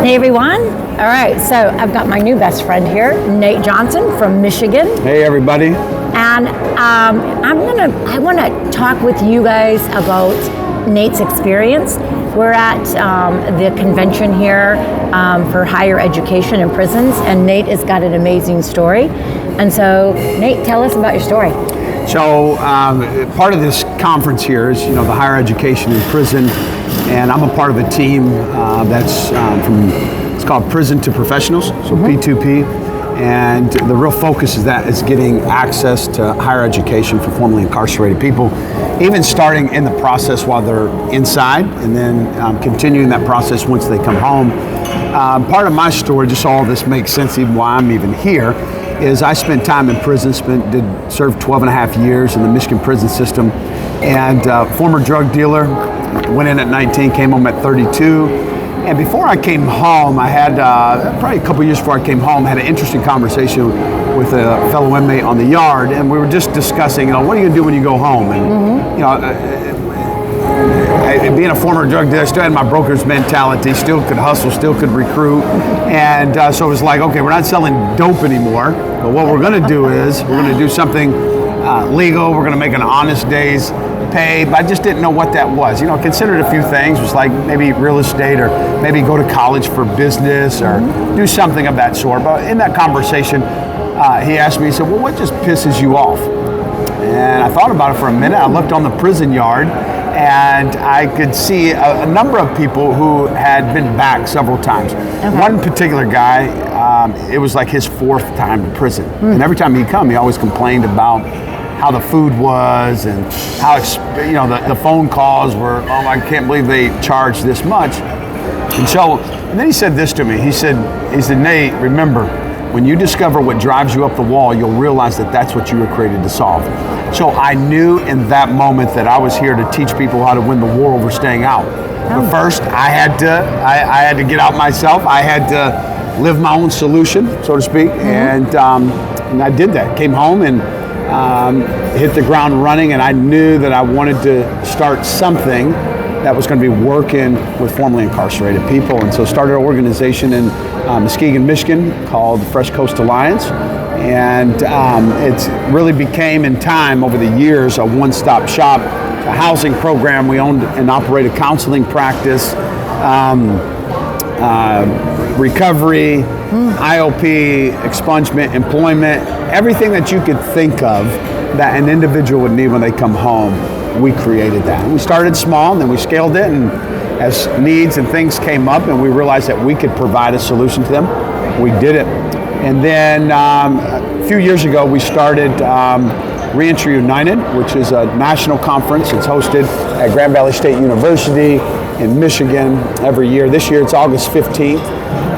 Hey everyone. All right, so I've got my new best friend here, Nate Johnson from Michigan. Hey everybody. And I want to talk with you guys about Nate's experience. We're at the convention here for higher education in prisons, and Nate has got an amazing story. And so, Nate, tell us about your story. So, part of this conference here is, the higher education in prison, and I'm a part of a team that's it's called Prison to Professionals, so P2P. And the real focus is getting access to higher education for formerly incarcerated people, even starting in the process while they're inside, and then continuing that process once they come home. Part of my story, just so all this makes sense, even why I'm even here, is I spent time in prison, served 12 and a half years in the Michigan prison system, and former drug dealer, went in at 19, came home at 32. And before I came home, I had, probably a couple years before I came home, had an interesting conversation with a fellow inmate on the yard, and we were just discussing, what are you gonna do when you go home? And, being a former drug dealer, still had my broker's mentality, still could hustle, still could recruit. And so it was like, okay, we're not selling dope anymore, but what we're gonna do is, we're gonna do something legal, we're gonna make an honest day's pay, but I just didn't know what that was. Considered a few things. It was like maybe real estate, or maybe go to college for business, or do something of that sort. But in that conversation, he asked me, he said, well, what just pisses you off? And I thought about it for a minute. I looked on the prison yard, and I could see a number of people who had been back several times. Okay. One particular guy, it was like his fourth time in prison. And every time he'd come, he always complained about how the food was, and how the phone calls were, oh, I can't believe they charged this much. And then he said this to me. He said, Nate, remember, when you discover what drives you up the wall, you'll realize that that's what you were created to solve. So I knew in that moment that I was here to teach people how to win the war over staying out. But first, I had to get out myself. I had to live my own solution, so to speak, and I did that. Came home and hit the ground running, and I knew that I wanted to start something that was going to be working with formerly incarcerated people, and so started an organization in Muskegon, Michigan called the Fresh Coast Alliance, and it really became in time over the years a one-stop shop, a housing program. We owned and operated counseling practice, recovery, IOP, expungement, employment, everything that you could think of that an individual would need when they come home, we created that. We started small, and then we scaled it, and as needs and things came up and we realized that we could provide a solution to them, we did it. And then a few years ago, we started Reentry United, which is a national conference. It's hosted at Grand Valley State University in Michigan every year. This year it's August 15th,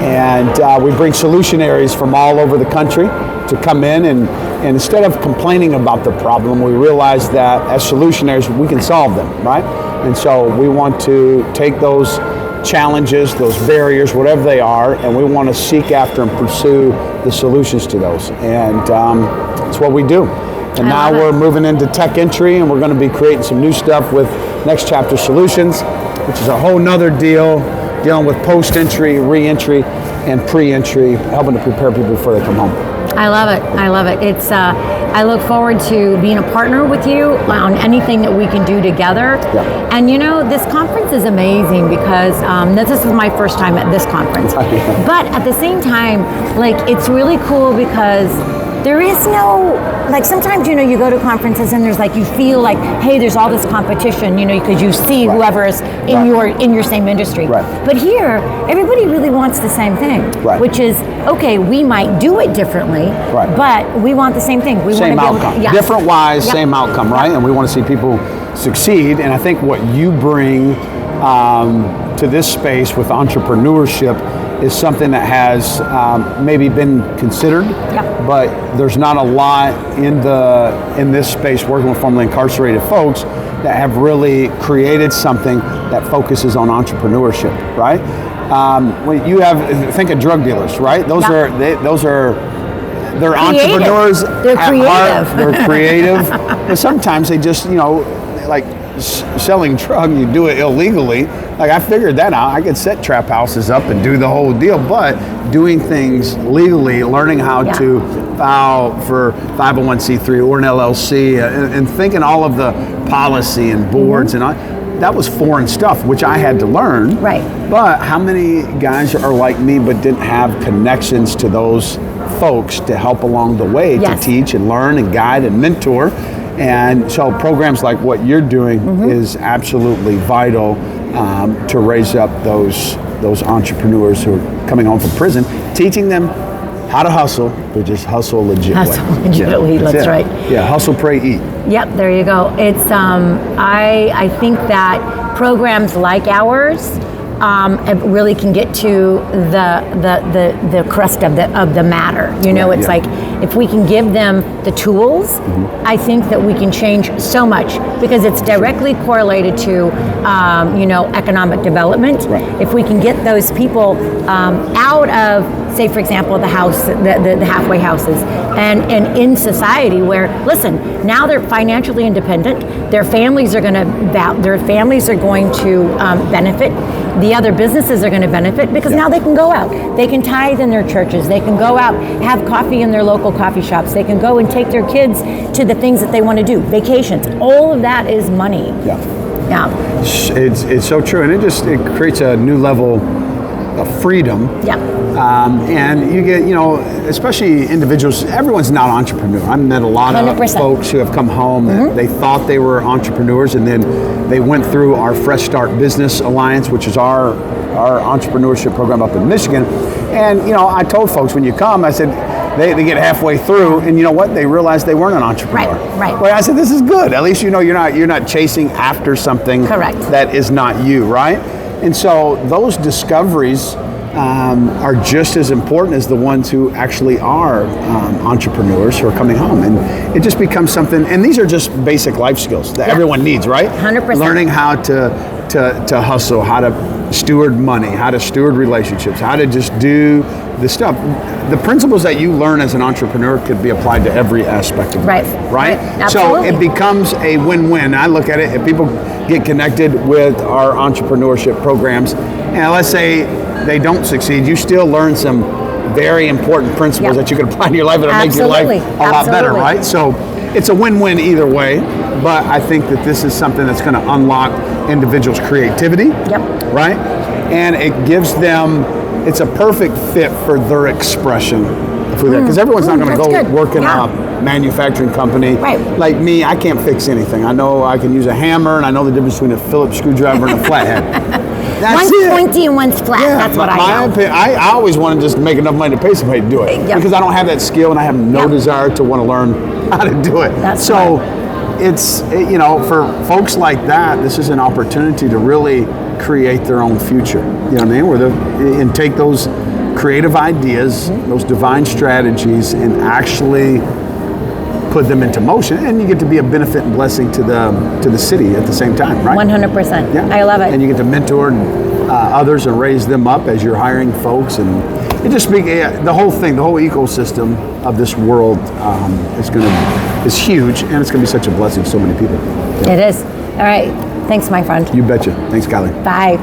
and we bring solutionaries from all over the country to come in, and instead of complaining about the problem, we realize that as solutionaries we can solve them, right? And so we want to take those challenges, those barriers, whatever they are, and we want to seek after and pursue the solutions to those, and that's what we do. And now we're moving into tech entry, and we're going to be creating some new stuff with Next Chapter Solutions, which is a whole nother deal, dealing with post-entry, re-entry, and pre-entry, helping to prepare people before they come home. I love it. I love it. It's. I look forward to being a partner with you on anything that we can do together. Yeah. And this conference is amazing because this is my first time at this conference. But at the same time, it's really cool because there is no, sometimes, you go to conferences and there's you feel hey, there's all this competition, because you see whoever is in your same industry. Right. But here, everybody really wants the same thing, which is, okay, we might do it differently, but we want the same thing. We same want outcome. Yes. Different whys, same outcome, right? And we want to see people succeed. And I think what you bring to this space with entrepreneurship is something that has maybe been considered, but there's not a lot in this space working with formerly incarcerated folks that have really created something that focuses on entrepreneurship, right? When you think of drug dealers, right? They're entrepreneurs. They're creative. They're creative, but sometimes they just selling drugs, you do it illegally. Like I figured that out. I could set trap houses up and do the whole deal, but doing things legally, learning how to file for 501c3 or an LLC, and thinking all of the policy and boards and all, that was foreign stuff, which I had to learn. Right. But how many guys are like me but didn't have connections to those folks to help along the way to teach and learn and guide and mentor? And so programs like what you're doing is absolutely vital to raise up those entrepreneurs who are coming home from prison, teaching them how to hustle, but just hustle legit. Hustle legitimately, that's right. Yeah, hustle, pray, eat. Yep, there you go. It's I think that programs like ours really can get to the crust of the matter. You know, it's like if we can give them the tools, I think that we can change so much, because it's directly correlated to economic development. Right. If we can get those people out of, say, for example, the halfway houses, and in society where, listen, now they're financially independent, their families are going to benefit, the other businesses are going to benefit, because now they can go out, they can tithe in their churches, they can go out, have coffee in their local coffee shops, they can go and take their kids to the things that they want to do, vacations. All of that is money. Yeah. It's so true, and it creates a new level of freedom. Yeah. And you get, especially individuals, everyone's not an entrepreneur. I've met a lot 100%. of folks who have come home that they thought they were entrepreneurs, and then they went through our Fresh Start Business Alliance, which is our entrepreneurship program up in Michigan. And, I told folks when you come, I said, they get halfway through, and you know what? They realized they weren't an entrepreneur. Right. Well, I said, this is good. At least you're not chasing after something that is not you, right? And so those discoveries are just as important as the ones who actually are entrepreneurs who are coming home. And it just becomes something, and these are just basic life skills that everyone needs, right? 100%. Learning how to hustle, how to steward money, how to steward relationships, how to just do the stuff. The principles that you learn as an entrepreneur could be applied to every aspect of life, right? Absolutely. So it becomes a win-win. I look at it, if people get connected with our entrepreneurship programs, and let's say they don't succeed, you still learn some very important principles that you can apply to your life and make your life a lot better, right? So it's a win-win either way, but I think that this is something that's going to unlock individuals' creativity, right? And it gives them, it's a perfect fit for their expression. Because everyone's not going to go work in a manufacturing company. Right. Like me, I can't fix anything. I know I can use a hammer, and I know the difference between a Phillips screwdriver and a flathead. One's pointy and one's flat. That's what I know. I always want to just make enough money to pay somebody to do it, because I don't have that skill, and I have no desire to want to learn how to do it. It's for folks like that, this is an opportunity to really create their own future. You know what I mean? And take those creative ideas, those divine strategies, and actually put them into motion, and you get to be a benefit and blessing to the city at the same time, right? 100%. Yeah. I love it. And you get to mentor others and raise them up as you're hiring folks, and it just the whole thing, the whole ecosystem of this world is huge, and it's going to be such a blessing to so many people. It is. All right. Thanks, my friend. You betcha. Thanks, Kiley. Bye.